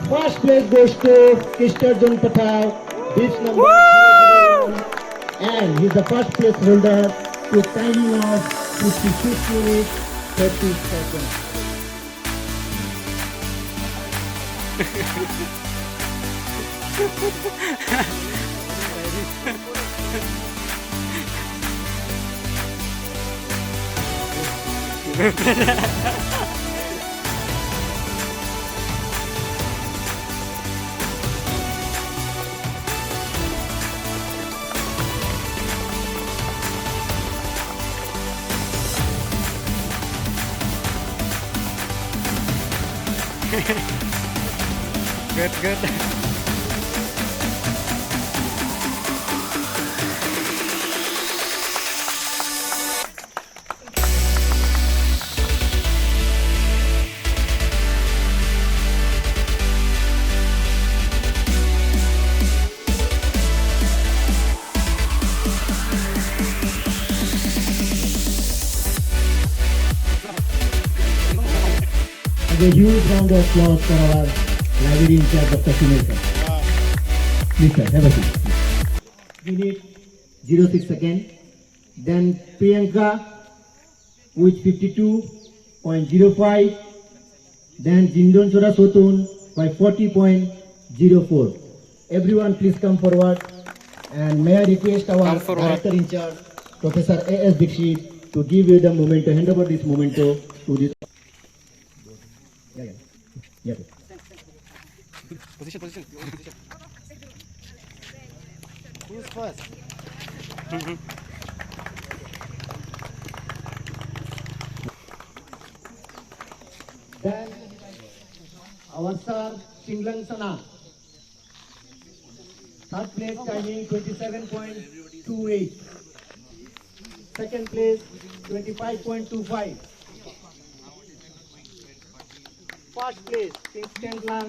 First place goes to Mr. Jong Patel, this number 001, and he's the first place holder to timing of 56 minutes 30 seconds. Good, good. A huge round of applause for our library in charge of Sunil. Please sir, have a seat. Minute 06 seconds. Then Priyanka with 52.05. Then Jindon Chora Sotun by 40.04. Everyone please come forward. And may I request our director in charge, Professor A.S. Dixit, to give you the memento, hand over this memento to this. Yeah. Position. Who's first? Then our sir Shinglang Sana. Third place timing 27.28. Second place 25.25. First place Kingston Lang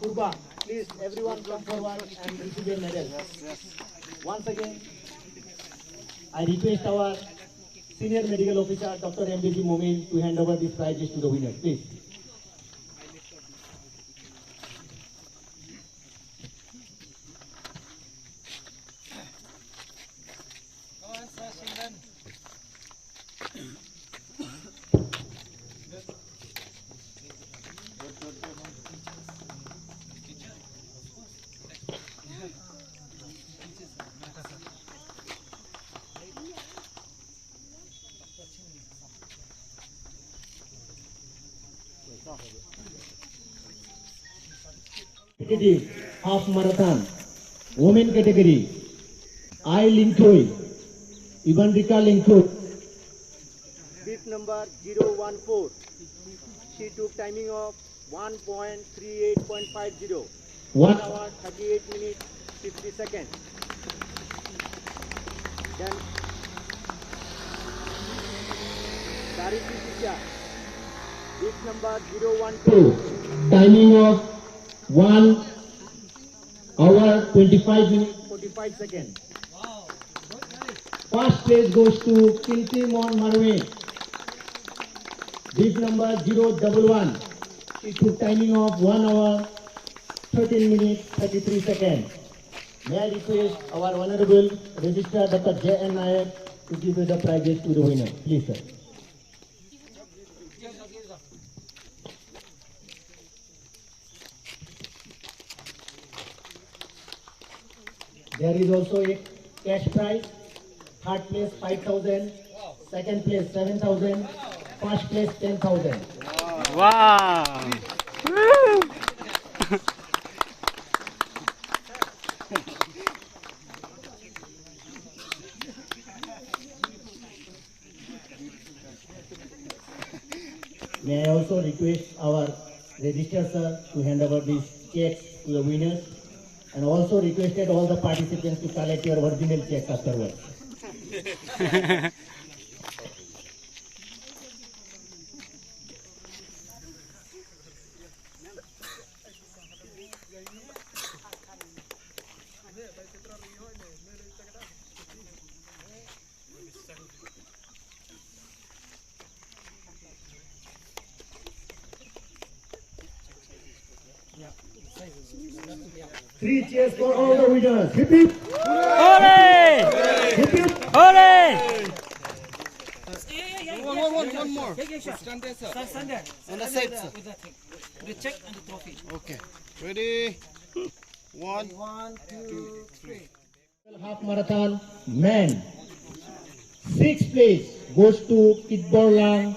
Urba. Please everyone come forward and receive your medal. Once again, I request our Senior Medical Officer Dr. M.B.G. Momin to hand over these prizes to the winner. Please. Category half marathon, women category, I Linkoy, Ivanrika Linkoy, bib number 014. She took timing of 1.38.50, 1 hour 38 minutes 50 seconds. Then Dariti Tisha, bib number 012, timing of 1 hour 25 minutes 45 seconds. First place goes to Kinti Mon Marwe, bib number 011. She took timing of 1 hour 13 minutes 33 seconds. May I request our Honorable Registrar Dr. J.N. Nayak to give you the prizes to the winner. Please sir. There is also a cash prize. Third place 5,000, second place 7,000, first place 10,000. Wow! May I also request our registrar sir to hand over these checks to the winners, and also requested all the participants to collect your original checks afterwards. Three cheers for all the winners. Hip hip. Hooray! Hip hip. Hooray! One more. Stand there, sir. Stand there. On the side, sir. With the thing. The check and the trophy. Okay. Ready? One. 1, 2, 3. Half marathon man. Sixth place goes to Kitborlang.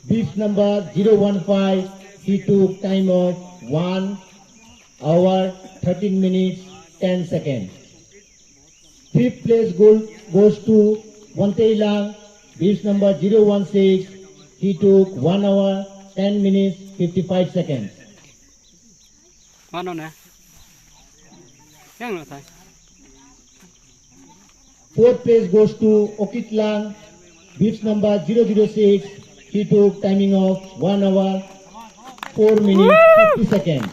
Beef number 015. He took time of 1 hour 13 minutes 10 seconds. Fifth place goes to Wanteilang. Beef number 016. He took 1 hour 10 minutes 55 seconds. Ano na? Yang na tayo. Fourth place goes to Okitlang. Beef number 006. He took timing of 1 hour 4 minutes 50 seconds.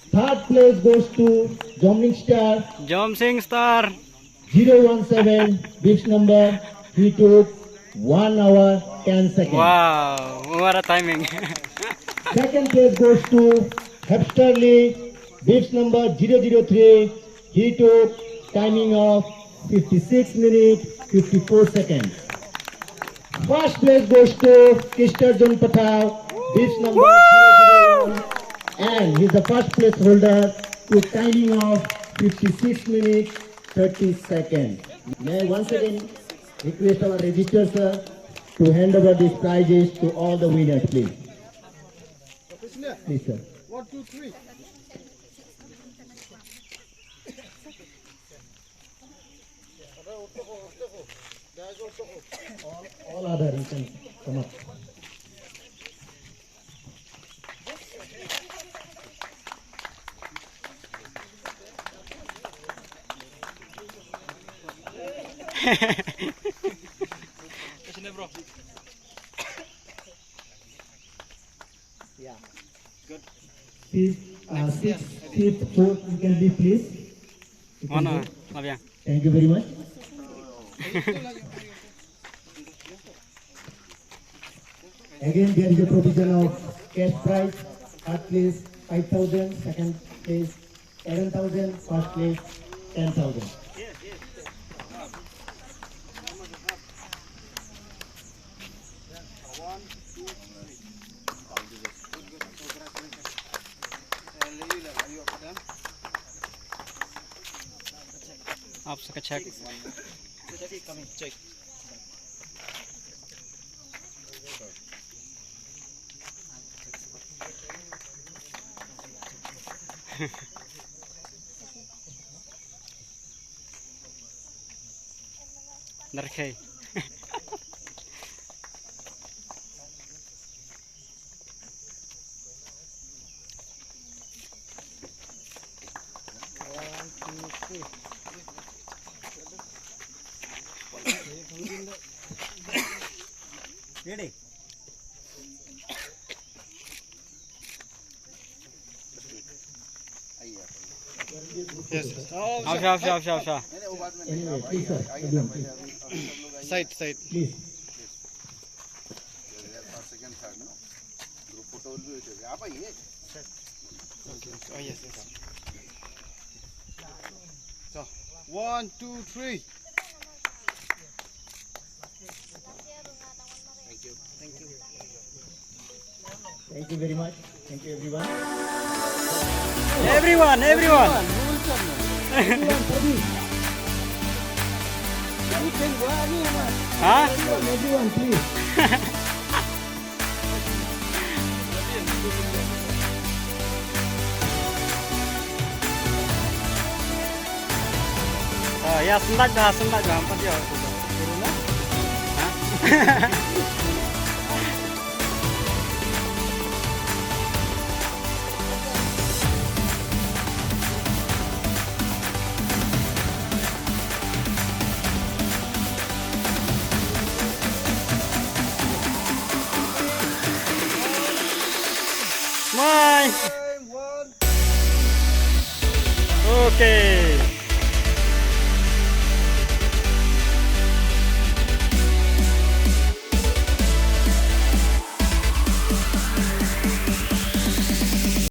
Third place goes to Jomling Star Jom Sing Star. 017. Beef number he took 1 hour 10 seconds. Wow, what a timing. Second place goes to Hepsterly. Beef number 003. He took timing of 56 minutes 54 seconds. First place goes to Kister Jun Patao. Beef number 001. And he's the first place holder with timing of 56 minutes 30 seconds. May I once again request our registrar sir to hand over these prizes to all the winners, please. Please, sir. 1, 2, 3. All other you can come up. Yeah. Good. Please, sixth, fifth, fourth, you can be please. You can Ano? go. Labiang. Thank you very much. Again, there is a provision of cash prize. First place 5,000, second place 7,000, first place 10,000. आप सबका check. Check. Narkay. Ready? Yes. Afsha. Anyway, please, sir. Everyone, please. Side. Please. Oh, yes. So, 1, 2, 3. Thank you very much. Thank you, everyone. Everyone. Everyone, please. Huh? Everyone, please. Ya sendak dah hampa dia. Hah? Smile. One. Okay.